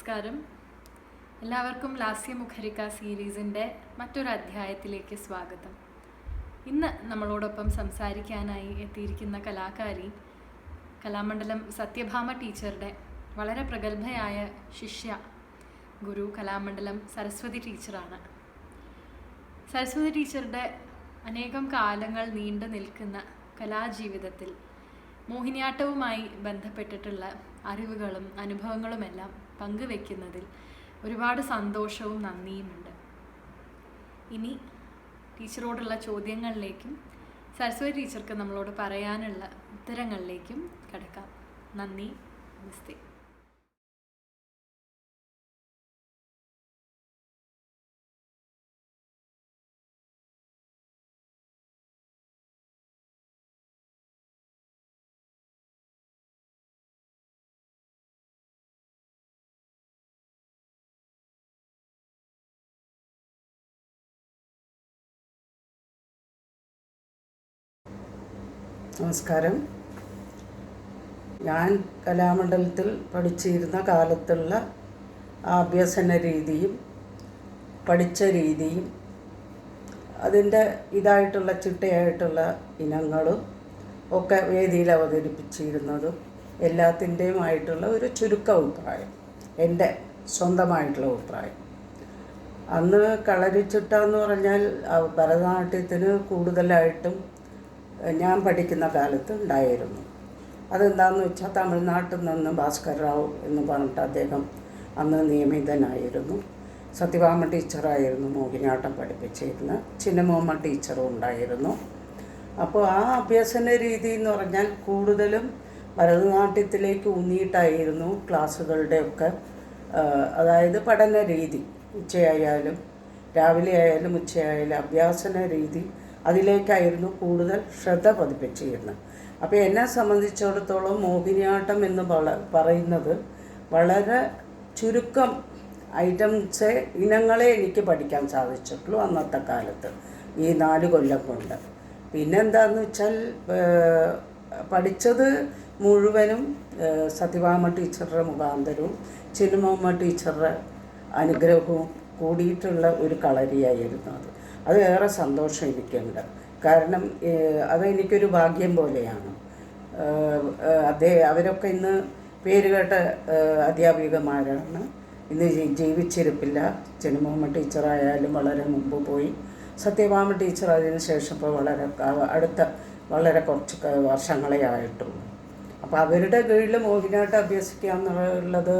നമസ്കാരം. എല്ലാവർക്കും ലാസ്യമുഖരിക സീരീസിൻ്റെ മറ്റൊരു അധ്യായത്തിലേക്ക് സ്വാഗതം. ഇന്ന് നമ്മളോടൊപ്പം സംസാരിക്കാനായി എത്തിയിരിക്കുന്ന കലാകാരി കലാമണ്ഡലം സത്യഭാമ ടീച്ചറുടെ വളരെ പ്രഗത്ഭയായ ശിഷ്യ ഗുരു കലാമണ്ഡലം സരസ്വതി ടീച്ചറാണ്. സരസ്വതി ടീച്ചറുടെ അനേകം കാലങ്ങൾ നീണ്ടു നിൽക്കുന്ന കലാജീവിതത്തിൽ മോഹിനിയാട്ടവുമായി ബന്ധപ്പെട്ടിട്ടുള്ള അറിവുകളും അനുഭവങ്ങളുമെല്ലാം പങ്കുവെക്കുന്നതിൽ ഒരുപാട് സന്തോഷവും നന്ദിയുമുണ്ട്. ഇനി ടീച്ചറോടുള്ള ചോദ്യങ്ങളിലേക്കും സരസ്വതി ടീച്ചർക്ക് നമ്മളോട് പറയാനുള്ള ഉത്തരങ്ങളിലേക്കും കടക്കാം. നന്ദി, നമസ്തേ. നമസ്കാരം. ഞാൻ കലാമണ്ഡലത്തിൽ പഠിച്ചിരുന്ന കാലത്തുള്ള അഭ്യസന രീതിയും പഠിച്ച രീതിയും അതിൻ്റെ ഇതായിട്ടുള്ള ചിട്ടയായിട്ടുള്ള ഇനങ്ങളും ഒക്കെ വേദിയിൽ അവതരിപ്പിച്ചിരുന്നതും എല്ലാത്തിൻ്റെയുമായിട്ടുള്ള ഒരു ചുരുക്ക അഭിപ്രായം, എൻ്റെ സ്വന്തമായിട്ടുള്ള അഭിപ്രായം. അന്ന് കളരിച്ചിട്ട എന്ന് പറഞ്ഞാൽ ഭരതനാട്യത്തിന് കൂടുതലായിട്ടും ഞാൻ പഠിക്കുന്ന കാലത്ത് ഉണ്ടായിരുന്നു. അതെന്താണെന്ന് വെച്ചാൽ തമിഴ്നാട്ടിൽ നിന്ന് ഭാസ്കർ റാവു എന്ന് പറഞ്ഞിട്ട് അദ്ദേഹം അന്ന് നിയമിതനായിരുന്നു. സത്യഭാമ ടീച്ചറായിരുന്നു മോഹിനിയാട്ടം പഠിപ്പിച്ചിരുന്ന. ചിന്നമ്മ ടീച്ചറും ഉണ്ടായിരുന്നു. അപ്പോൾ ആ അഭ്യസന രീതി എന്ന് പറഞ്ഞാൽ കൂടുതലും ഭരതനാട്യത്തിലേക്ക് ഊന്നിയിട്ടായിരുന്നു ക്ലാസ്സുകളുടെയൊക്കെ, അതായത് പഠന രീതി. ഉച്ചയായാലും രാവിലെ ആയാലും ഉച്ചയായാലും അഭ്യാസന രീതി അതിലേക്കായിരുന്നു കൂടുതൽ ശ്രദ്ധ പതിപ്പിച്ചിരുന്നത്. അപ്പോൾ എന്നെ സംബന്ധിച്ചിടത്തോളം മോഹിനിയാട്ടം എന്ന് പറയുന്നത് വളരെ ചുരുക്കം ഇനങ്ങളെ എനിക്ക് പഠിക്കാൻ സാധിച്ചിട്ടുള്ളൂ അന്നത്തെ കാലത്ത്, ഈ 4 കൊല്ലം കൊണ്ട്. പിന്നെന്താണെന്ന് വെച്ചാൽ പഠിച്ചത് മുഴുവനും സത്യഭാമ ടീച്ചറുടെ മുഖാന്തരവും ചിന്നമ്മ ടീച്ചറുടെ അനുഗ്രഹവും കൂടിയിട്ടുള്ള ഒരു കളരിയായിരുന്നു അത്. അത് ഏറെ സന്തോഷം എനിക്കുണ്ട്. കാരണം അതെനിക്കൊരു ഭാഗ്യം പോലെയാണ്. അവരൊക്കെ ഇന്ന് പേരുകേട്ട അധ്യാപികമാരാണ്. ഇന്ന് ജീവിച്ചിരിപ്പില്ല. ചിന്നമ്മ ടീച്ചറായാലും വളരെ മുമ്പ് പോയി. സത്യഭാമ ടീച്ചർ അതിന് ശേഷം ഇപ്പോൾ വളരെ കുറച്ച് വർഷങ്ങളെ ആയിട്ടുള്ളൂ. അപ്പോൾ അവരുടെ കീഴിൽ മോഹിനിയാട്ടം അഭ്യസിക്കുക എന്നുള്ളത്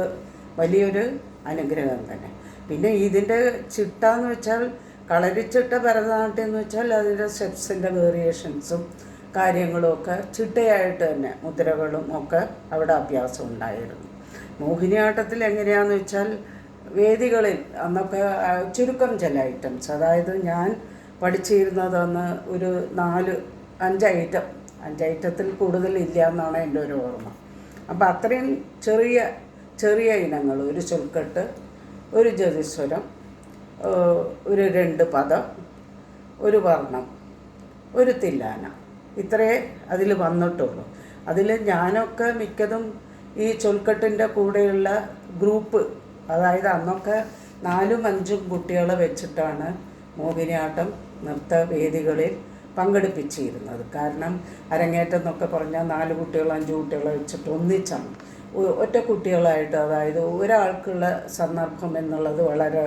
വലിയൊരു അനുഗ്രഹം തന്നെ. പിന്നെ ഇതിൻ്റെ ചിട്ട എന്ന് വെച്ചാൽ കളരിച്ചിട്ട ഭരതനാട്യം എന്ന് വെച്ചാൽ അതിൻ്റെ സ്റ്റെപ്സിൻ്റെ വേരിയേഷൻസും കാര്യങ്ങളും ഒക്കെ ചിട്ടയായിട്ട് തന്നെ മുദ്രകളും ഒക്കെ അവിടെ അഭ്യാസം ഉണ്ടായിരുന്നു. മോഹിനിയാട്ടത്തിൽ എങ്ങനെയാണെന്ന് വെച്ചാൽ വേദികളിൽ അന്നൊക്കെ ചുരുക്കം ചില ഐറ്റംസ്, അതായത് ഞാൻ പഠിച്ചിരുന്നതെന്ന് ഒരു 5 ഐറ്റത്തിൽ കൂടുതലില്ല എന്നാണ് എൻ്റെ ഒരു ഓർമ്മ. അപ്പോൾ അത്രയും ചെറിയ ഇനങ്ങൾ, ഒരു ചൊൽക്കെട്ട്, ഒരു ജതിസ്വരം, ഒരു 2 പദം, ഒരു വർണ്ണം, ഒരു തില്ലാന, ഇത്രയേ അതിൽ വന്നിട്ടുള്ളൂ. അതിൽ ഞാനൊക്കെ മിക്കതും ഈ ചൊൽക്കെട്ടിൻ്റെ കൂടെയുള്ള ഗ്രൂപ്പ്, അതായത് അന്നൊക്കെ 4-5 കുട്ടികളെ വെച്ചിട്ടാണ് മോഹിനിയാട്ടം നൃത്തവേദികളിൽ പങ്കെടുപ്പിച്ചിരുന്നത്. കാരണം അരങ്ങേറ്റം എന്നൊക്കെ പറഞ്ഞാൽ 4 കുട്ടികളോ 5 കുട്ടികളെ വെച്ചിട്ട് ഒന്നിച്ചാണ്, ഒറ്റ കുട്ടികളായിട്ട്. അതായത് ഒരാൾക്കുള്ള സന്ദർഭം എന്നുള്ളത് വളരെ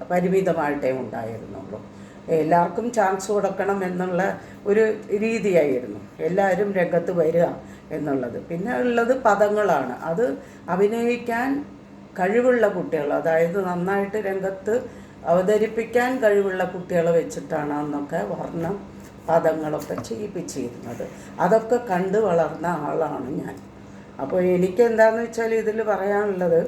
പരിമിതമായിട്ടേ ഉണ്ടായിരുന്നുള്ളൂ. എല്ലാവർക്കും ചാൻസ് കൊടുക്കണം എന്നുള്ള ഒരു രീതിയായിരുന്നു, എല്ലാവരും രംഗത്ത് വരിക എന്നുള്ളത്. പിന്നെ ഉള്ളത് പദങ്ങളാണ്. അത് അഭിനയിക്കാൻ കഴിവുള്ള കുട്ടികൾ, അതായത് നന്നായിട്ട് രംഗത്ത് അവതരിപ്പിക്കാൻ കഴിവുള്ള കുട്ടികളെ വെച്ചിട്ടാണ് അന്നൊക്കെ വർണ്ണം പദങ്ങളൊക്കെ ചെയ്യിപ്പിച്ചിരുന്നത്. അതൊക്കെ കണ്ടു വളർന്ന ആളാണ് ഞാൻ. അപ്പോൾ എനിക്കെന്താണെന്ന് വെച്ചാൽ ഇതിൽ പറയാനുള്ളത്,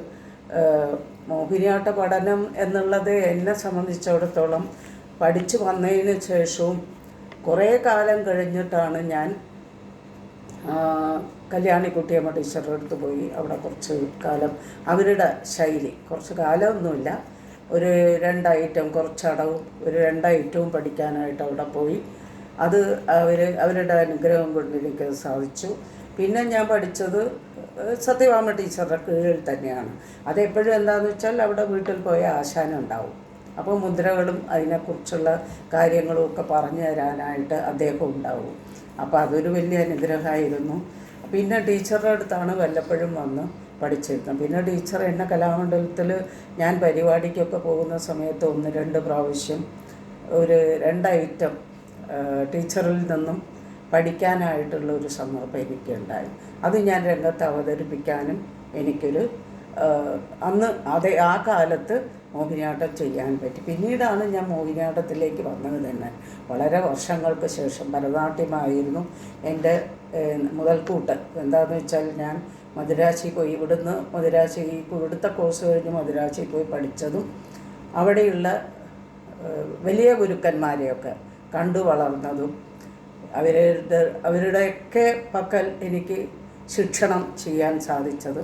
മോഹിനിയാട്ട പഠനം എന്നുള്ളത് എന്നെ സംബന്ധിച്ചിടത്തോളം പഠിച്ചു വന്നതിന് ശേഷവും കുറേ കാലം കഴിഞ്ഞിട്ടാണ് ഞാൻ കല്യാണിക്കുട്ടിയമ്മ ടീച്ചറുടെ അടുത്ത് പോയി അവിടെ കുറച്ച് കാലം അവരുടെ ശൈലി, കുറച്ച് കാലമൊന്നുമില്ല, ഒരു 2 ഐറ്റം, കുറച്ചടവും ഒരു 2 ഐറ്റവും പഠിക്കാനായിട്ട് അവിടെ പോയി. അത് അവരുടെ അനുഗ്രഹം കൊണ്ട് എനിക്ക് സാധിച്ചു. പിന്നെ ഞാൻ പഠിച്ചത് സത്യഭാമ ടീച്ചറുടെ കീഴിൽ തന്നെയാണ്. അതെപ്പോഴും എന്താണെന്ന് വെച്ചാൽ അവിടെ വീട്ടിൽ പോയ ആശാനുണ്ടാവും. അപ്പോൾ മുദ്രകളും അതിനെക്കുറിച്ചുള്ള കാര്യങ്ങളും ഒക്കെ പറഞ്ഞു തരാനായിട്ട് അദ്ദേഹം ഉണ്ടാവും. അപ്പോൾ അതൊരു വലിയ അനുഗ്രഹമായിരുന്നു. പിന്നെ ടീച്ചറുടെ അടുത്താണ് വല്ലപ്പോഴും വന്ന് പഠിച്ചിരുന്നത്. പിന്നെ ടീച്ചർ എന്നെ കലാമണ്ഡലത്തിൽ ഞാൻ പരിപാടിക്കൊക്കെ പോകുന്ന സമയത്ത് 1-2 പ്രാവശ്യം ഒരു 2 ഐറ്റം ടീച്ചറിൽ നിന്നും പഠിക്കാനായിട്ടുള്ള ഒരു സന്ദർഭം എനിക്കുണ്ടായി. അത് ഞാൻ രംഗത്ത് അവതരിപ്പിക്കാനും എനിക്കൊരു അന്ന് ആ കാലത്ത് മോഹിനിയാട്ടം ചെയ്യാൻ പറ്റി. പിന്നീടാണ് ഞാൻ മോഹിനിയാട്ടത്തിലേക്ക് വന്നത് തന്നെ. വളരെ വർഷങ്ങൾക്ക് ശേഷം ഭരതനാട്യമായിരുന്നു എൻ്റെ മുതൽക്കൂട്ട്. എന്താണെന്ന് വെച്ചാൽ ഞാൻ മദിരാശി പോയി, ഇവിടുത്തെ കോഴ്സ് കഴിഞ്ഞ് മദിരാശി പോയി പഠിച്ചതും അവിടെയുള്ള വലിയ ഗുരുക്കന്മാരെയൊക്കെ കണ്ടു വളർന്നതും അവരുടെയൊക്കെ പക്കൽ എനിക്ക് ശിക്ഷണം ചെയ്യാൻ സാധിച്ചത്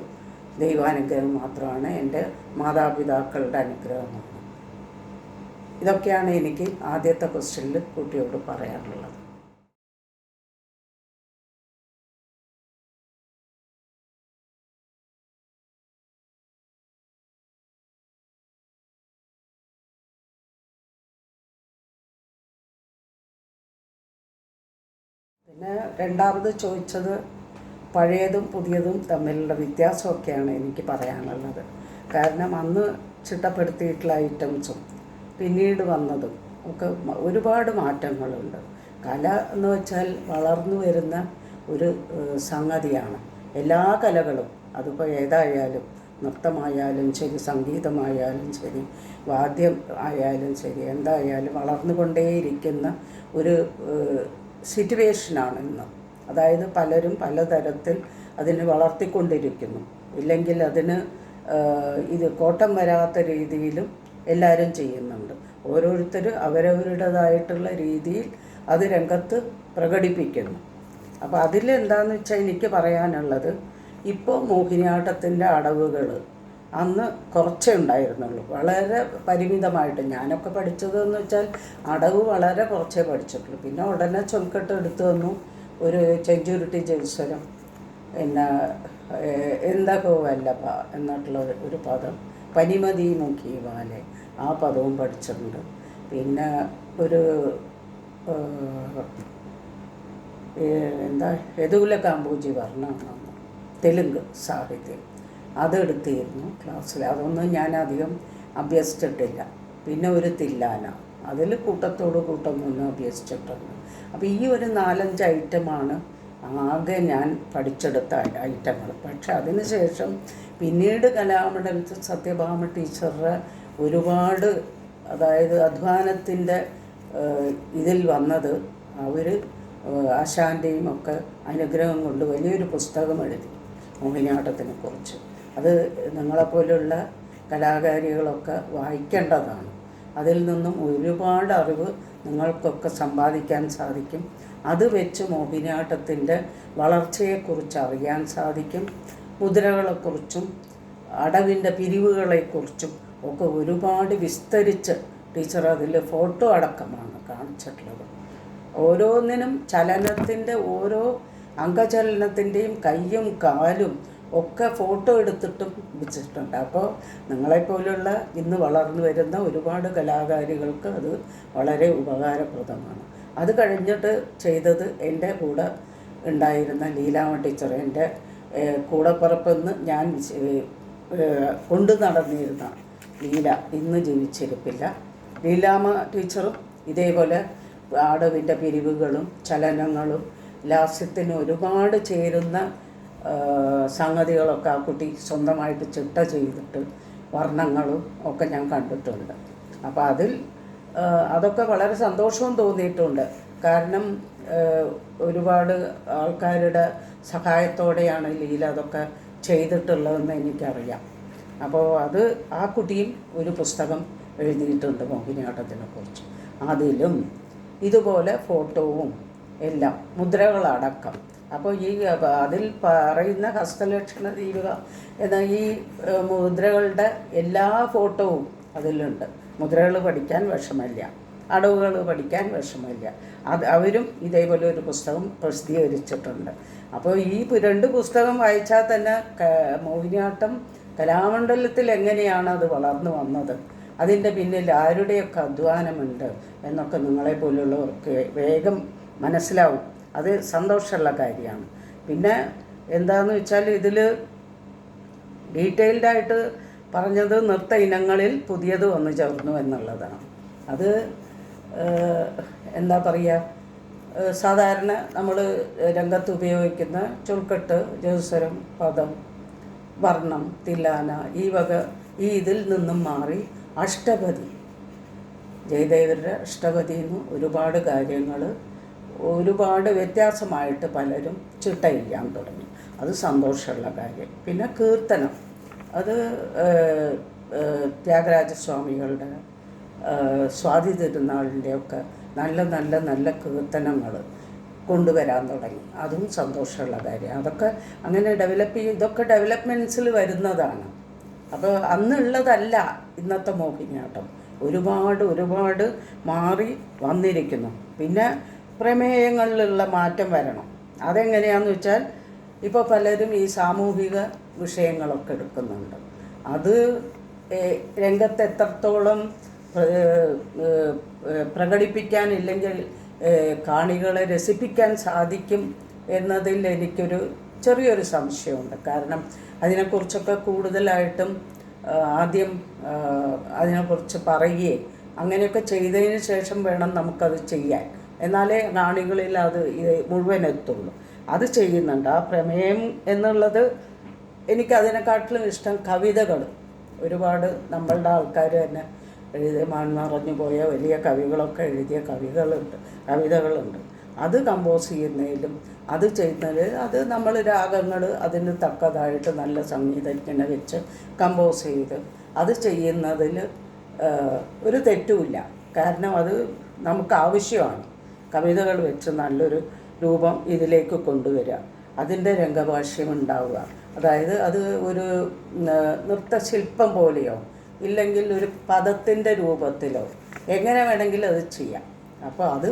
ദൈവാനുഗ്രഹം മാത്രമാണ്, എൻ്റെ മാതാപിതാക്കളുടെ അനുഗ്രഹമാണ്. ഇതൊക്കെയാണ് എനിക്ക് ആദ്യത്തെ ക്വസ്റ്റ്യനിൽ കുട്ടിയോട് പറയാനുള്ളത്. പിന്നെ രണ്ടാമത് ചോദിച്ചത് പഴയതും പുതിയതും തമ്മിലുള്ള വ്യത്യാസമൊക്കെയാണ് എനിക്ക് പറയാനുള്ളത്. കാരണം അന്ന് ചിട്ടപ്പെടുത്തിയിട്ടുള്ള ഐറ്റംസും പിന്നീട് വന്നതും ഒക്കെ ഒരുപാട് മാറ്റങ്ങളുണ്ട്. കല എന്ന് വെച്ചാൽ വളർന്നു വരുന്ന ഒരു സംഗതിയാണ്. എല്ലാ കലകളും, അതിപ്പോൾ ഏതായാലും നൃത്തമായാലും ശരി, സംഗീതമായാലും ശരി, വാദ്യം ആയാലും ശരി, എന്തായാലും വളർന്നുകൊണ്ടേയിരിക്കുന്ന ഒരു സിറ്റുവേഷനാണ് ഇന്ന്. അതായത് പലരും പലതരത്തിൽ അതിനെ വളർത്തിക്കൊണ്ടിരിക്കുന്നു. ഇല്ലെങ്കിൽ അതിന് ഇത് കോട്ടം വരാത്ത രീതിയിലും എല്ലാവരും ചെയ്യുന്നുണ്ട്. ഓരോരുത്തരും അവരവരുടേതായിട്ടുള്ള രീതിയിൽ അത് രംഗത്ത് പ്രകടിപ്പിക്കുന്നു. അപ്പോൾ അതിലെന്താണെന്ന് വെച്ചാൽ എനിക്ക് പറയാനുള്ളത്, ഇപ്പോൾ മോഹിനിയാട്ടത്തിൻ്റെ അടവുകൾ അന്ന് കുറച്ചേ ഉണ്ടായിരുന്നുള്ളൂ, വളരെ പരിമിതമായിട്ട്. ഞാനൊക്കെ പഠിച്ചതെന്ന് വെച്ചാൽ അടവ് വളരെ കുറച്ചേ പഠിച്ചിട്ടുള്ളൂ. പിന്നെ ഉടനെ ചൊൽക്കെട്ട് എടുത്തു വന്നു, ഒരു ചെഞ്ചുരുട്ടി ജൽസ്വരം, പിന്നെ എന്തൊക്കെ വല്ലഭ എന്നിട്ടുള്ള ഒരു പദം, പനിമതി മുഖി വാലെ, ആ പദവും പഠിച്ചിട്ടുണ്ട്. പിന്നെ ഒരു യദുകുല കാമ്പോജി വർണ്ണം, തെലുങ്ക് സാഹിത്യം, അതെടുത്തിരുന്നു ക്ലാസ്സിൽ. അതൊന്നും ഞാൻ അധികം അഭ്യസിച്ചിട്ടില്ല. പിന്നെ ഒരു തില്ലാന, അതിൽ കൂട്ടം നിന്ന് അഭ്യസിച്ചിട്ടുണ്ട്. അപ്പോൾ ഈ ഒരു 4-5 ഐറ്റമാണ് ആകെ ഞാൻ പഠിച്ചെടുത്ത ഐറ്റങ്ങൾ. പക്ഷെ അതിനുശേഷം പിന്നീട് കലാമണ്ഡലത്തിൽ സത്യഭാമ ടീച്ചറുടെ ഒരുപാട്, അതായത് അധ്വാനത്തിൻ്റെ ഇതിൽ വന്നത്, അവർ ആശാൻ്റെയും ഒക്കെ അനുഗ്രഹം കൊണ്ട് വലിയൊരു പുസ്തകം എഴുതി മോഹിനിയാട്ടത്തിനെ കുറിച്ച്. അത് നിങ്ങളെപ്പോലുള്ള കലാകാരികളൊക്കെ വായിക്കേണ്ടതാണ്. അതിൽ നിന്നും ഒരുപാട് അറിവ് നിങ്ങൾക്കൊക്കെ സമ്പാദിക്കാൻ സാധിക്കും. അത് വെച്ച് മോഹിനിയാട്ടത്തിൻ്റെ വളർച്ചയെക്കുറിച്ച് അറിയാൻ സാധിക്കും. മുദ്രകളെക്കുറിച്ചും അടവിൻ്റെ പിരിവുകളെക്കുറിച്ചും ഒക്കെ ഒരുപാട് വിസ്തരിച്ച് ടീച്ചർ അതിൽ ഫോട്ടോ അടക്കമാണ് കാണിച്ചിട്ടുള്ളത്. ഓരോന്നിനും ചലനത്തിൻ്റെ, ഓരോ അംഗചലനത്തിൻ്റെയും കൈയും കാലും ഒക്കെ ഫോട്ടോ എടുത്തിട്ടും വെച്ചിട്ടുണ്ട്. അപ്പോൾ നിങ്ങളെപ്പോലുള്ള ഇന്ന് വളർന്നു വരുന്ന ഒരുപാട് കലാകാരികൾക്ക് അത് വളരെ ഉപകാരപ്രദമാണ്. അത് കഴിഞ്ഞിട്ട് ചെയ്തത് എൻ്റെ കൂടെ ഉണ്ടായിരുന്ന ലീലാമ്മ ടീച്ചർ, എൻ്റെ കൂടപ്പിറപ്പെന്ന് ഞാൻ കൊണ്ടു നടന്നിരുന്ന ലീല ഇന്ന് ജീവിച്ചിരിപ്പില്ല. ലീലാമ്മ ടീച്ചറും ഇതേപോലെ അടവിൻ്റെ പിരിവുകളും ചലനങ്ങളും ലാസ്യത്തിന് ഒരുപാട് ചേരുന്ന സംഗതികളൊക്കെ ആ കുട്ടി സ്വന്തമായിട്ട് ചിട്ട ചെയ്തിട്ട് വർണ്ണങ്ങളും ഒക്കെ ഞാൻ കണ്ടിട്ടുണ്ട്. അപ്പോൾ അതൊക്കെ വളരെ സന്തോഷവും തോന്നിയിട്ടുണ്ട്. കാരണം ഒരുപാട് ആൾക്കാരുടെ സഹായത്തോടെയാണ് ലീല അതൊക്കെ ചെയ്തിട്ടുള്ളതെന്ന് എനിക്കറിയാം. അപ്പോൾ ആ കുട്ടിയും ഒരു പുസ്തകം എഴുതിയിട്ടുണ്ട് മോഹിനിയാട്ടത്തിനെ കുറിച്ച്. അതിലും ഇതുപോലെ ഫോട്ടോവും എല്ലാം, മുദ്രകളടക്കം. അപ്പോൾ അതിൽ പറയുന്ന ഹസ്തലക്ഷണ ദീപിക എന്ന ഈ മുദ്രകളുടെ എല്ലാ ഫോട്ടോവും അതിലുണ്ട്. മുദ്രകൾ പഠിക്കാൻ വിഷമമില്ല. അടവുകൾ പഠിക്കാൻ വിഷമമില്ല. അവരും ഇതേപോലെ ഒരു പുസ്തകം പ്രസിദ്ധീകരിച്ചിട്ടുണ്ട്. അപ്പോൾ ഈ 2 പുസ്തകം വായിച്ചാൽ തന്നെ മോഹിനിയാട്ടം കലാമണ്ഡലത്തിൽ എങ്ങനെയാണ് അത് വളർന്നു വന്നത്, അതിൻ്റെ പിന്നിൽ ആരുടെയൊക്കെ അധ്വാനമുണ്ട് എന്നൊക്കെ നിങ്ങളെ പോലുള്ളവർക്ക് വേഗം മനസ്സിലാവും. അത് സന്തോഷമുള്ള കാര്യമാണ്. പിന്നെ എന്താണെന്ന് വെച്ചാൽ ഇതിൽ ഡീറ്റെയിൽഡായിട്ട് പറഞ്ഞത് നൃത്ത ഇനങ്ങളിൽ പുതിയത് വന്നു ചേർന്നു എന്നുള്ളതാണ്. അത് എന്താ പറയുക, സാധാരണ നമ്മൾ രംഗത്ത് ഉപയോഗിക്കുന്ന ചുൾക്കെട്ട്, ജൗസരം, പദം, വർണ്ണം, തില്ലാന, ഇതിൽ നിന്നും മാറി അഷ്ടപതി, ജയദേവരുടെ അഷ്ടപതിന്ന് ഒരുപാട് കാര്യങ്ങൾ ഒരുപാട് വ്യത്യാസമായിട്ട് പലരും ചിട്ടയില്ലാൻ തുടങ്ങി. അത് സന്തോഷമുള്ള കാര്യം. പിന്നെ കീർത്തനം, അത് ത്യാഗരാജസ്വാമികളുടെ സ്വാതി തിരുനാളിൻ്റെയൊക്കെ നല്ല നല്ല നല്ല കീർത്തനങ്ങൾ കൊണ്ടുവരാൻ തുടങ്ങി. അതും സന്തോഷമുള്ള കാര്യം. അതൊക്കെ അങ്ങനെ ഇതൊക്കെ ഡെവലപ്മെൻറ്റ്സിൽ വരുന്നതാണ്. അപ്പോൾ അന്നുള്ളതല്ല ഇന്നത്തെ മോഹിനിയാട്ടം. ഒരുപാട് മാറി വന്നിരിക്കുന്നു. പിന്നെ പ്രമേയങ്ങളിലുള്ള മാറ്റം വരണം. അതെങ്ങനെയാണെന്ന് വെച്ചാൽ ഇപ്പോൾ പലരും ഈ സാമൂഹിക വിഷയങ്ങളൊക്കെ എടുക്കുന്നുണ്ട്. അത് രംഗത്ത് എത്രത്തോളം പ്രകടിപ്പിക്കാനില്ലെങ്കിൽ കാണികളെ രസിപ്പിക്കാൻ സാധിക്കും എന്നതിൽ എനിക്കൊരു ചെറിയൊരു സംശയമുണ്ട്. കാരണം അതിനെക്കുറിച്ചൊക്കെ കൂടുതലായിട്ടും ആദ്യം അതിനെക്കുറിച്ച് പറയുകയും അങ്ങനെയൊക്കെ ചെയ്തതിന് ശേഷം വേണം നമുക്കത് ചെയ്യാൻ. എന്നാലേ കാണികളിൽ അത് മുഴുവൻ എത്തുള്ളൂ. അത് ചെയ്യുന്നുണ്ട്. ആ പ്രമേയം എന്നുള്ളത് എനിക്കതിനെക്കാട്ടിലും ഇഷ്ടം കവിതകൾ. ഒരുപാട് നമ്മളുടെ ആൾക്കാർ തന്നെ എഴുതിയ മൺമറഞ്ഞു പോയ വലിയ കവികളൊക്കെ എഴുതിയ കവിതകളുണ്ട്. അത് കമ്പോസ് ചെയ്യുന്നതിലും അത് ചെയ്യുന്നതിൽ അത് നമ്മൾ രാഗങ്ങൾ അതിന് തക്കതായിട്ട് നല്ല സംഗീതജ്ഞനെ വെച്ച് കമ്പോസ് ചെയ്ത് അത് ചെയ്യുന്നതിൽ ഒരു തെറ്റുമില്ല. കാരണം അത് നമുക്ക് ആവശ്യമാണ്. കവിതകൾ വെച്ച് നല്ലൊരു രൂപം ഇതിലേക്ക് കൊണ്ടുവരിക, അതിൻ്റെ രംഗഭാഷ്യം ഉണ്ടാവുക. അതായത് അത് ഒരു നൃത്തശില്പം പോലെയോ ഇല്ലെങ്കിൽ ഒരു പദത്തിൻ്റെ രൂപത്തിലോ എങ്ങനെ വേണമെങ്കിലും അത് ചെയ്യാം. അപ്പോൾ അത്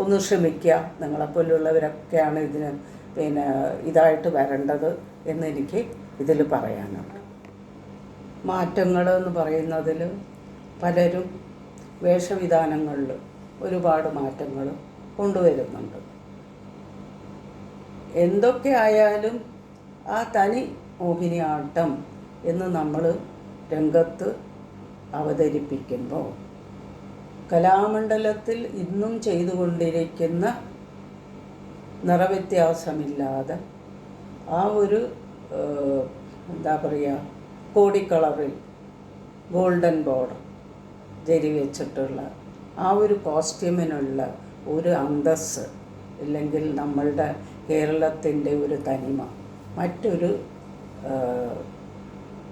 ഒന്ന് ശ്രമിക്കുക. നിങ്ങളെപ്പോലുള്ളവരൊക്കെയാണ് ഇതിന് ഇതായിട്ട് വരേണ്ടത് എന്നെനിക്ക് ഇതിൽ പറയാനുണ്ട്. മാറ്റങ്ങൾ എന്ന് പറയുന്നതിൽ പലരും വേഷവിധാനങ്ങളിൽ ഒരുപാട് മാറ്റങ്ങൾ കൊണ്ടുവരുന്നുണ്ട്. എന്തൊക്കെ ആയാലും ആ തനി മോഹിനിയാട്ടം എന്ന് നമ്മൾ രംഗത്ത് അവതരിപ്പിക്കുമ്പോൾ കലാമണ്ഡലത്തിൽ ഇന്നും ചെയ്തുകൊണ്ടിരിക്കുന്ന നിറവ്യത്യാസമില്ലാതെ ആ ഒരു എന്താ പറയുക, കോടിക്കളറിൽ ഗോൾഡൻ ബോർഡർ ജരി വെച്ചിട്ടുള്ള ആ ഒരു കോസ്റ്റ്യൂമിനുള്ള ഒരു അന്തസ്സ്, ഇല്ലെങ്കിൽ നമ്മളുടെ കേരളത്തിൻ്റെ ഒരു തനിമ മറ്റൊരു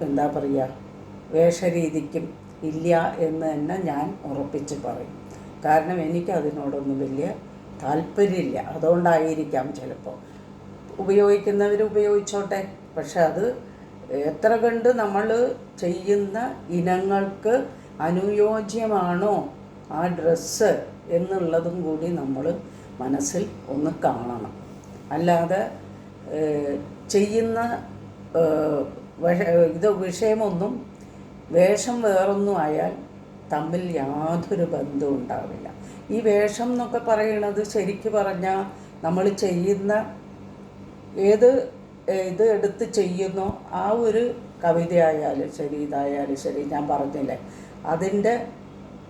എന്താ പറയുക വേഷരീതിക്കും ഇല്ല എന്ന് തന്നെ ഞാൻ ഉറപ്പിച്ച് പറയും. കാരണം എനിക്കതിനോടൊന്നും വലിയ താല്പര്യമില്ല. അതുകൊണ്ടായിരിക്കാം ചിലപ്പോൾ. ഉപയോഗിക്കുന്നവർ ഉപയോഗിച്ചോട്ടെ. പക്ഷെ അത് എത്ര കണ്ട് നമ്മൾ ചെയ്യുന്ന ഇനങ്ങൾക്ക് അനുയോജ്യമാണോ ആ ഡ്രസ്സ് എന്നുള്ളതും കൂടി നമ്മൾ മനസ്സിൽ ഒന്ന് കാണണം. അല്ലാതെ ചെയ്യുന്ന വിഷയമൊന്നും വേഷം വേറൊന്നും ആയാൽ തമ്മിൽ യാതൊരു ബന്ധവും ഉണ്ടാവില്ല. ഈ വേഷം എന്നൊക്കെ പറയുന്നത് ശരിക്ക് പറഞ്ഞാൽ നമ്മൾ ചെയ്യുന്ന ഇത് എടുത്ത് ചെയ്യുന്നോ ആ ഒരു കവിതയായാലും ശരി, ഇതായാലും ശരി, ഞാൻ പറഞ്ഞില്ലേ, അതിൻ്റെ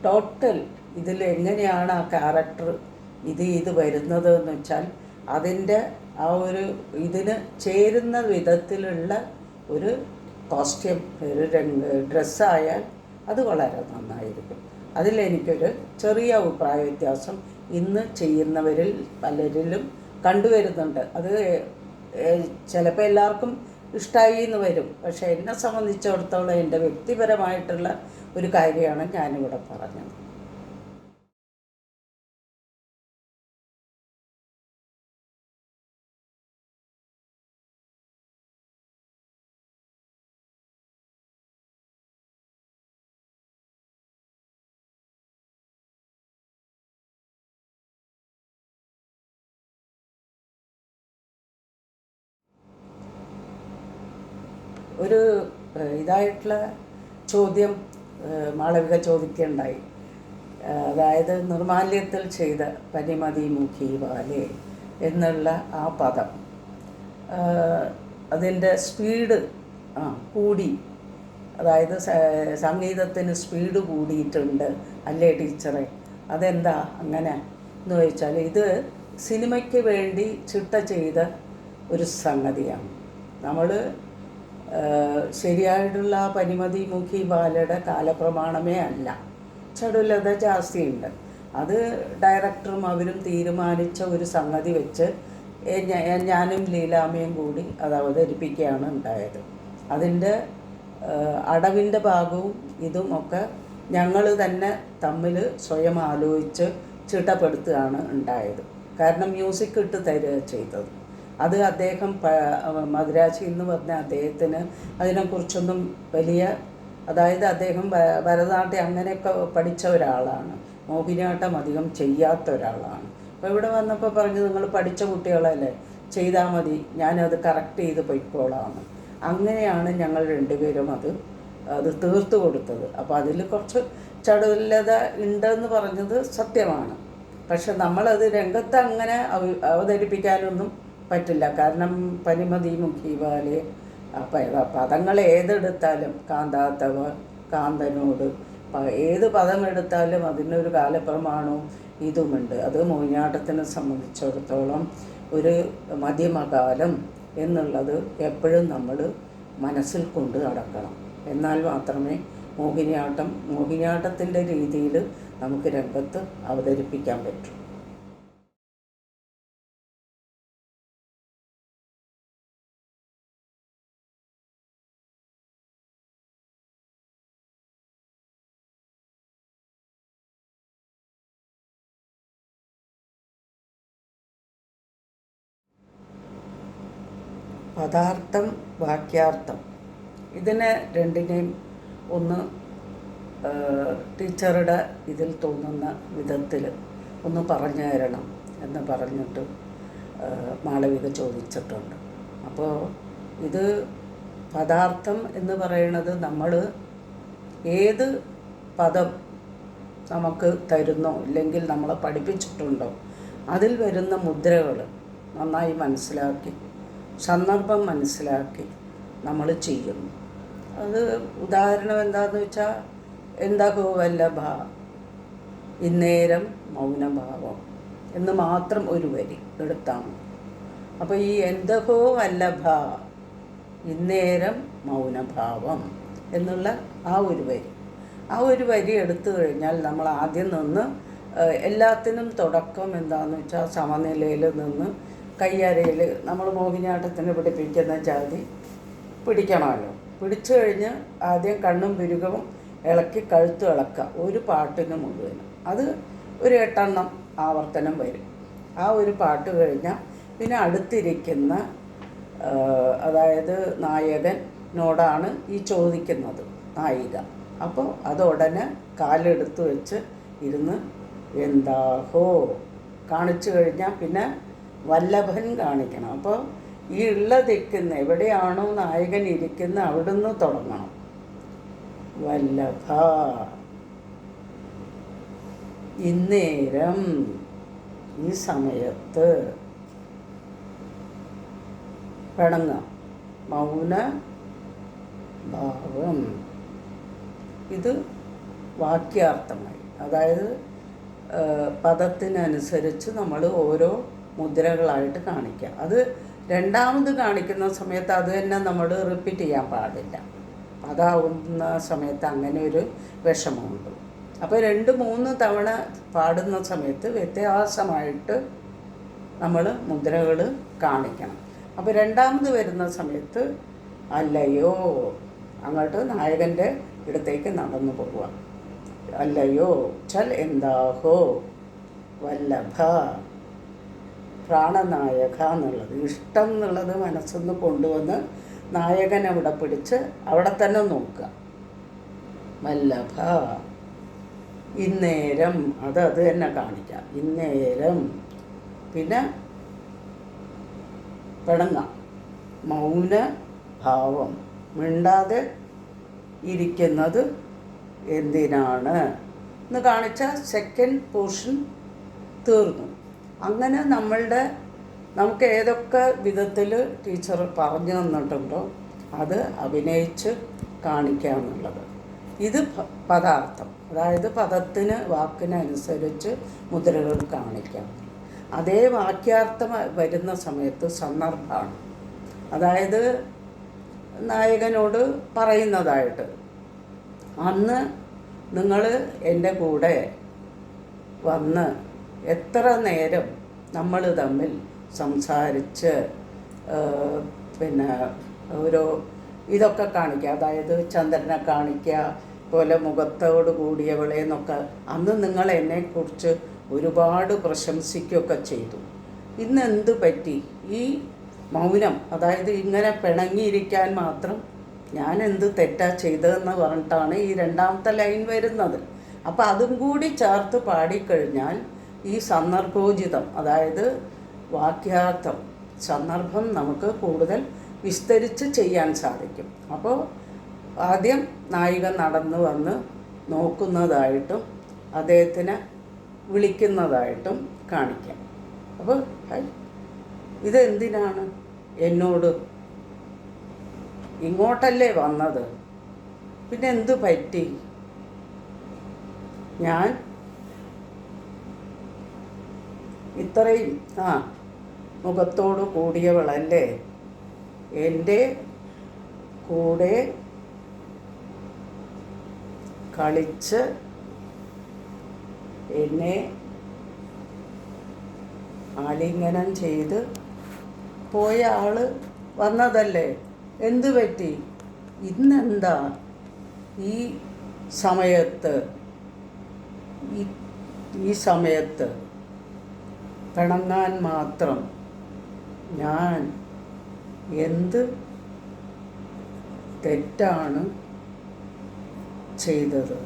ടോട്ടൽ ഇതിൽ എങ്ങനെയാണ് ആ ക്യാരക്ടർ ഇത് വരുന്നത് എന്ന് വെച്ചാൽ അതിൻ്റെ ആ ഒരു ഇതിന് ചേരുന്ന വിധത്തിലുള്ള ഒരു കോസ്റ്റ്യൂം, ഒരു ഡ്രസ്സായാൽ അത് വളരെ നന്നായിരിക്കും. അതിലെനിക്കൊരു ചെറിയ അഭിപ്രായ വ്യത്യാസം ഇന്ന് ചെയ്യുന്നവരിൽ പലരിലും കണ്ടുവരുന്നുണ്ട്. അത് ചിലപ്പോൾ എല്ലാവർക്കും ഇഷ്ടമായി എന്ന് വരും. പക്ഷേ എന്നെ സംബന്ധിച്ചിടത്തോളം എൻ്റെ വ്യക്തിപരമായിട്ടുള്ള ഒരു കാര്യമാണ് ഞാനിവിടെ പറഞ്ഞത്. ഒരു ഇതായിട്ടുള്ള ചോദ്യം മാളവിക ചോദിക്കുകയുണ്ടായി. അതായത് നിർമാല്യത്തിൽ ചെയ്ത പനിമതി മുഖി വാലേ എന്നുള്ള ആ പദം, അതിൻ്റെ സ്പീഡ് കൂടി, അതായത് സംഗീതത്തിന് സ്പീഡ് കൂടിയിട്ടുണ്ട് അല്ലേ ടീച്ചറെ, അതെന്താ അങ്ങനെ എന്ന് ചോദിച്ചാൽ ഇത് സിനിമയ്ക്ക് വേണ്ടി ചിട്ട ചെയ്ത ഒരു സംഗതിയാണ്. നമ്മൾ ശരിയായിട്ടുള്ള പനിമതി മുഖി ബാലയുടെ കാലപ്രമാണമേ അല്ല, ചടുലത ജാസ്തിയുണ്ട്. അത് ഡയറക്ടറും അവരും തീരുമാനിച്ച ഒരു സംഗതി വെച്ച് ഞാനും ലീലാമ്മയും കൂടി അത് അവതരിപ്പിക്കുകയാണ് ഉണ്ടായത്. അതിൻ്റെ അടവിൻ്റെ ഭാഗവും ഇതുമൊക്കെ ഞങ്ങൾ തന്നെ തമ്മിൽ സ്വയം ആലോചിച്ച് ചിട്ടപ്പെടുത്തുകയാണ് ഉണ്ടായത്. കാരണം മ്യൂസിക് ഇട്ട് തരിക ചെയ്തത്. അത് അദ്ദേഹം മദ്രാശി എന്ന് പറഞ്ഞ അദ്ദേഹത്തിന് അതിനെക്കുറിച്ചൊന്നും വലിയ, അതായത് അദ്ദേഹം ഭരതനാട്യം അങ്ങനെയൊക്കെ പഠിച്ച ഒരാളാണ്, മോഹിനിയാട്ടം അധികം ചെയ്യാത്ത ഒരാളാണ്. അപ്പോൾ ഇവിടെ വന്നപ്പോൾ പറഞ്ഞു, നിങ്ങൾ പഠിച്ച കുട്ടികളല്ലേ, ചെയ്താൽ മതി, ഞാനത് കറക്റ്റ് ചെയ്ത് പൊയ്ക്കോളാമെന്ന്. അങ്ങനെയാണ് ഞങ്ങൾ രണ്ടുപേരും അത് തീർത്തു കൊടുത്തത്. അപ്പോൾ അതിൽ കുറച്ച് ചടുലത ഉണ്ടെന്ന് പറഞ്ഞത് സത്യമാണ്. പക്ഷെ നമ്മളത് രംഗത്ത് അങ്ങനെ അവതരിപ്പിക്കാനൊന്നും പറ്റില്ല. കാരണം പനിമതി മുഖി വാലേ പദങ്ങൾ ഏതെടുത്താലും, കാന്താത്തവ, കാന്തനോട്, ഏത് പദം എടുത്താലും അതിനൊരു കാലപ്രമാണവും ഇതുമുണ്ട്. അത് മോഹിനിയാട്ടത്തിനെ സംബന്ധിച്ചിടത്തോളം ഒരു മധ്യമകാലം എന്നുള്ളത് എപ്പോഴും നമ്മൾ മനസ്സിൽ കൊണ്ട് നടക്കണം. എന്നാൽ മാത്രമേ മോഹിനിയാട്ടത്തിൻ്റെ രീതിയിൽ നമുക്ക് രംഗത്ത് അവതരിപ്പിക്കാൻ പറ്റൂ. പദാർത്ഥം, വാക്യാർത്ഥം, ഇതിനെ രണ്ടിനെയും ഒന്ന് ടീച്ചറുടെ ഇതിൽ തോന്നുന്ന വിധത്തിൽ ഒന്ന് പറഞ്ഞു തരണം എന്ന് പറഞ്ഞിട്ട് മാളവിക ചോദിച്ചിട്ടുണ്ട്. അപ്പോൾ ഇത് പദാർത്ഥം എന്ന് പറയുന്നത് നമ്മൾ ഏത് പദം നമുക്ക് തരുന്നോ ഇല്ലെങ്കിൽ നമ്മളെ പഠിപ്പിച്ചിട്ടുണ്ടോ അതിൽ വരുന്ന മുദ്രകൾ നന്നായി മനസ്സിലാക്കി, സന്ദർഭം മനസ്സിലാക്കി നമ്മൾ ചെയ്യുന്നു. അത് ഉദാഹരണം എന്താണെന്ന് വെച്ചാൽ, എന്താകോ വല്ലഭ ഇന്നേരം മൗനഭാവം എന്ന് മാത്രം ഒരു വരി എടുത്താണ്. അപ്പോൾ ഈ എന്തകോ വല്ലഭ ഇന്നേരം മൗനഭാവം എന്നുള്ള ആ ഒരു വരി എടുത്തു കഴിഞ്ഞാൽ നമ്മൾ ആദ്യം നിന്ന് എല്ലാത്തിനും തുടക്കം എന്താണെന്ന് വെച്ചാൽ സമനിലയിൽ നിന്ന് കയ്യരയിൽ നമ്മൾ മോഹിനിയാട്ടത്തിന് പിടിപ്പിക്കുന്ന ജാതി പിടിക്കണമല്ലോ. പിടിച്ചു കഴിഞ്ഞ് ആദ്യം കണ്ണും പുരുകവും ഇളക്കി കഴുത്ത് ഇളക്കുക ഒരു പാട്ടിന് മുഴുവനും. അത് ഒരു 8 എണ്ണം ആവർത്തനം വരും. ആ ഒരു പാട്ട് കഴിഞ്ഞാൽ പിന്നെ അടുത്തിരിക്കുന്ന അതായത് നായകനോടാണ് ഈ ചോദിക്കുന്നത് നായിക. അപ്പോൾ അതുടനെ കാലെടുത്ത് വെച്ച് ഇരുന്ന് എന്താഹോ കാണിച്ചു കഴിഞ്ഞാൽ പിന്നെ വല്ലഭൻ കാണിക്കണം. അപ്പോൾ ഈ ദിക്കുന്ന എവിടെയാണോ നായകൻ ഇരിക്കുന്ന അവിടുന്ന് തുടങ്ങണം. വല്ലഭ ഇന്നേരം ഈ സമയത്ത് പിണങ്ങാം, മൗന ഭാവം. ഇത് വാക്യാർത്ഥമായി, അതായത് പദത്തിനനുസരിച്ച് നമ്മൾ ഓരോ മുദ്രകളായിട്ട് കാണിക്കുക. അത് രണ്ടാമത് കാണിക്കുന്ന സമയത്ത് അത് തന്നെ നമ്മൾ റിപ്പീറ്റ് ചെയ്യാൻ പാടില്ല. അതാവുന്ന സമയത്ത് അങ്ങനെ ഒരു വിഷമമുണ്ട്. അപ്പോൾ 2-3 തവണ പാടുന്ന സമയത്ത് വ്യത്യാസമായിട്ട് നമ്മൾ മുദ്രകൾ കാണിക്കണം. അപ്പോൾ രണ്ടാമത് വരുന്ന സമയത്ത് അല്ലയോ അങ്ങോട്ട് നായകൻ്റെ ഇടത്തേക്ക് നടന്നു പോവുക. അല്ലയോ ചൽ എന്താഹോ വല്ലഭ പ്രാണനായക എന്നുള്ളത്, ഇഷ്ടം എന്നുള്ളത് മനസ്സൊന്ന് കൊണ്ടുവന്ന് നായകൻ അവിടെ പിടിച്ച് അവിടെ തന്നെ നോക്കുക. വല്ലഭ ഇന്നേരം അത് തന്നെ കാണിക്കാം. ഇന്നേരം പിന്നെ പിണങ്ങാം, മൗന ഭാവം മിണ്ടാതെ ഇരിക്കുന്നത് എന്തിനാണ് എന്ന് കാണിച്ച സെക്കൻഡ് പോർഷൻ തീർന്നു. അങ്ങനെ നമുക്ക് ഏതൊക്കെ വിധത്തിൽ ടീച്ചർ പറഞ്ഞു തന്നിട്ടുണ്ടോ അത് അഭിനയിച്ച് കാണിക്കുക എന്നുള്ളത്. ഇത് പദാർത്ഥം, അതായത് പദത്തിന് വാക്കിനനുസരിച്ച് മുദ്രകൾ കാണിക്കാം. അതേ വാക്യാർത്ഥം വരുന്ന സമയത്ത് സന്ദർഭമാണ്, അതായത് നായകനോട് പറയുന്നതായിട്ട്, അന്ന് നിങ്ങൾ എൻ്റെ കൂടെ വന്ന് എത്ര നേരം നമ്മൾ തമ്മിൽ സംസാരിച്ച് പിന്നെ ഓരോ ഇതൊക്കെ കാണിക്കുക, അതായത് ചന്ദ്രനെ കാണിക്കുക പോലെ മുഖത്തോട് കൂടിയവളെ എന്നൊക്കെ. അന്ന് നിങ്ങൾ എന്നെക്കുറിച്ച് ഒരുപാട് പ്രശംസിക്കുകയൊക്കെ ചെയ്തു. ഇന്ന് എന്ത് പറ്റി? ഈ മൗനം, അതായത് ഇങ്ങനെ പിണങ്ങിയിരിക്കാൻ മാത്രം ഞാൻ എന്ത് തെറ്റാ ചെയ്തതെന്ന് പറഞ്ഞിട്ടാണ് ഈ രണ്ടാമത്തെ ലൈൻ വരുന്നത്. അപ്പം അതും കൂടി ചേർത്ത് പാടിക്കഴിഞ്ഞാൽ ഈ സന്ദർഭോചിതം, അതായത് വാക്യാർത്ഥം, സന്ദർഭം നമുക്ക് കൂടുതൽ വിസ്തരിച്ച് ചെയ്യാൻ സാധിക്കും. അപ്പോൾ ആദ്യം നായിക നടന്നു വന്ന് നോക്കുന്നതായിട്ടും അദ്ദേഹത്തിനെ വിളിക്കുന്നതായിട്ടും കാണിക്കാം. അപ്പോൾ ഇതെന്തിനാണ് എന്നോട് ഇങ്ങോട്ടല്ലേ വന്നത്, പിന്നെ എന്തു പറ്റി? ഞാൻ ഇത്രയും മുഖത്തോട് കൂടിയവളല്ലേ, എൻ്റെ കൂടെ കളിച്ച് എന്നെ ആലിംഗനം ചെയ്ത് പോയ ആൾ വന്നതല്ലേ, എന്തു പറ്റി? ഇന്നെന്താ ഈ സമയത്ത് പിണങ്ങാൻ മാത്രം ഞാൻ എന്ത് തെറ്റാണ് ചെയ്തത്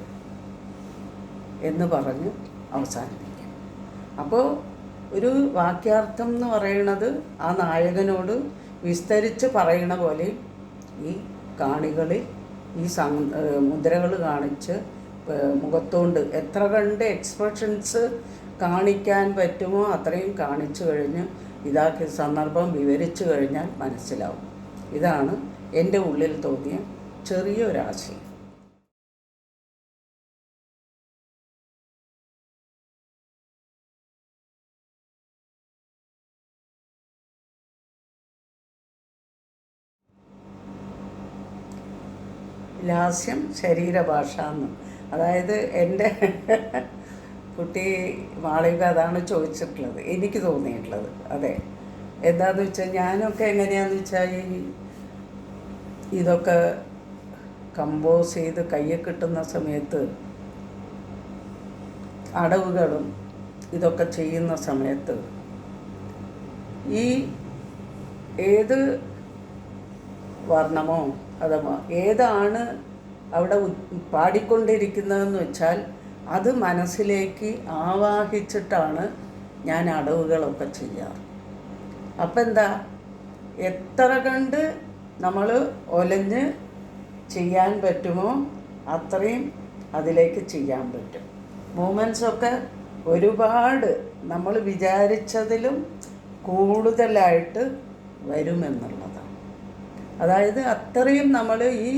എന്ന് പറഞ്ഞ് അവസാനിപ്പിക്കാം. അപ്പോൾ ഒരു വാക്യാർത്ഥം എന്ന് പറയുന്നത് ആ നായകനോട് വിസ്തരിച്ച് പറയണ പോലെ ഈ കാണികളിൽ ഈ മുദ്രകൾ കാണിച്ച് മുഖത്തോണ്ട് എത്ര കണ്ട് എക്സ്പ്രഷൻസ് കാണിക്കാൻ പറ്റുമോ അത്രയും കാണിച്ചു കഴിഞ്ഞ് ഇതാക്കി സന്ദർഭം വിവരിച്ചു കഴിഞ്ഞാൽ മനസ്സിലാവും. ഇതാണ് എൻ്റെ ഉള്ളിൽ തോന്നിയ ചെറിയൊരാശയം. ലാസ്യം ശരീരഭാഷ എന്ന്, അതായത് എൻ്റെ കുട്ടി മാളവിക അതാണ് ചോദിച്ചിട്ടുള്ളത്, എനിക്ക് തോന്നിയിട്ടുള്ളത്. അതെ, എന്താണെന്ന് വെച്ചാൽ ഞാനൊക്കെ എങ്ങനെയാണെന്ന് വെച്ചാൽ ഇതൊക്കെ കമ്പോസ് ചെയ്ത് കയ്യിൽ കിട്ടുന്ന സമയത്ത് അടവുകളും ഇതൊക്കെ ചെയ്യുന്ന സമയത്ത് ഈ ഏത് വർണ്ണമോ അഥവാ ഏതാണ് അവിടെ പാടിക്കൊണ്ടിരിക്കുന്നതെന്ന് വെച്ചാൽ അത് മനസ്സിലേക്ക് ആവാഹിച്ചിട്ടാണ് ഞാൻ അടവുകളൊക്കെ ചെയ്യാറ്. അപ്പം എന്താ, എത്ര കണ്ട് നമ്മൾ ഒലഞ്ഞ് ചെയ്യാൻ പറ്റുമോ അത്രയും അതിലേക്ക് ചെയ്യാൻ പറ്റും. മൂമെൻറ്റ്സൊക്കെ ഒരുപാട് നമ്മൾ വിചാരിച്ചതിലും കൂടുതലായിട്ട് വരുമെന്നുള്ളതാണ്. അതായത് അത്രയും നമ്മൾ ഈ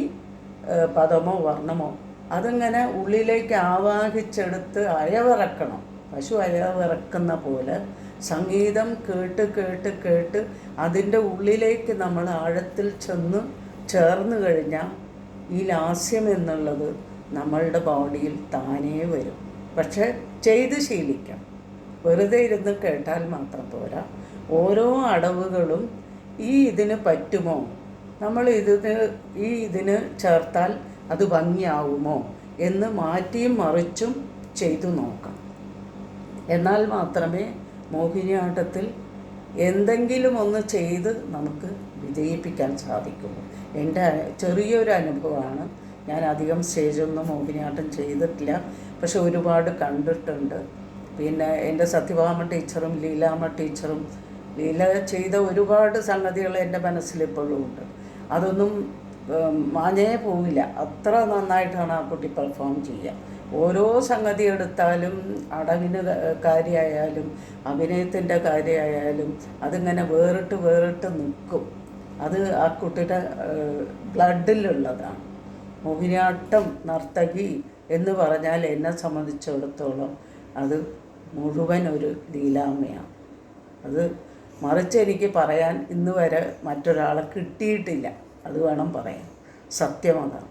പദമോ വർണ്ണമോ അതിങ്ങനെ ഉള്ളിലേക്ക് ആവാഹിച്ചെടുത്ത് അയവിറക്കണം. പശു അയവിറക്കുന്ന പോലെ സംഗീതം കേട്ട് കേട്ട് കേട്ട് അതിൻ്റെ ഉള്ളിലേക്ക് നമ്മൾ ആഴത്തിൽ ചെന്ന് ചേർന്ന് കഴിഞ്ഞാൽ ഈ ലാസ്യം എന്നുള്ളത് നമ്മളുടെ ബോഡിയിൽ താനേ വരും. പക്ഷെ ചെയ്ത് ശീലിക്കാം. വെറുതെ ഇരുന്ന് കേട്ടാൽ മാത്രം പോരാ. ഓരോ അടവുകളും ഇതിന് പറ്റുമോ, നമ്മൾ ഇതിന് ചേർത്താൽ അത് ഭംഗിയാവുമോ എന്ന് മാറ്റിയും മറിച്ചും ചെയ്തു നോക്കണം. എന്നാൽ മാത്രമേ മോഹിനിയാട്ടത്തിൽ എന്തെങ്കിലും ഒന്ന് ചെയ്ത് നമുക്ക് വിജയിപ്പിക്കാൻ സാധിക്കുള്ളൂ. എൻ്റെ ചെറിയൊരു അനുഭവമാണ്. ഞാൻ അധികം സ്റ്റേജൊന്നും മോഹിനിയാട്ടം ചെയ്തിട്ടില്ല, പക്ഷെ ഒരുപാട് കണ്ടിട്ടുണ്ട്. പിന്നെ എൻ്റെ സത്യഭാമ ടീച്ചറും ലീലാമ്മ ടീച്ചറും ലീല ചെയ്ത ഒരുപാട് സംഗതികൾ എൻ്റെ മനസ്സിലിപ്പോഴും ഉണ്ട്. അതൊന്നും മാഞ്ഞേ പോവില്ല. അത്ര നന്നായിട്ടാണ് ആ കുട്ടി പെർഫോം ചെയ്യുക. ഓരോ സംഗതി എടുത്താലും അടവിന് കാര്യമായാലും അഭിനയത്തിൻ്റെ കാര്യമായാലും അതിങ്ങനെ വേറിട്ട് വേറിട്ട് നിൽക്കും. അത് ആ കുട്ടിയുടെ ബ്ലഡിലുള്ളതാണ്. മോഹിനിയാട്ടം നർത്തകി എന്ന് പറഞ്ഞാൽ എന്നെ സംബന്ധിച്ചിടത്തോളം അത് മുഴുവൻ ഒരു ലീലാമ്മയാണ്. അത് മറിച്ച് എനിക്ക് പറയാൻ ഇന്ന് വരെ മറ്റൊരാളെ കിട്ടിയിട്ടില്ല. അത് വേണം പറയാൻ. സത്യമതാണ്.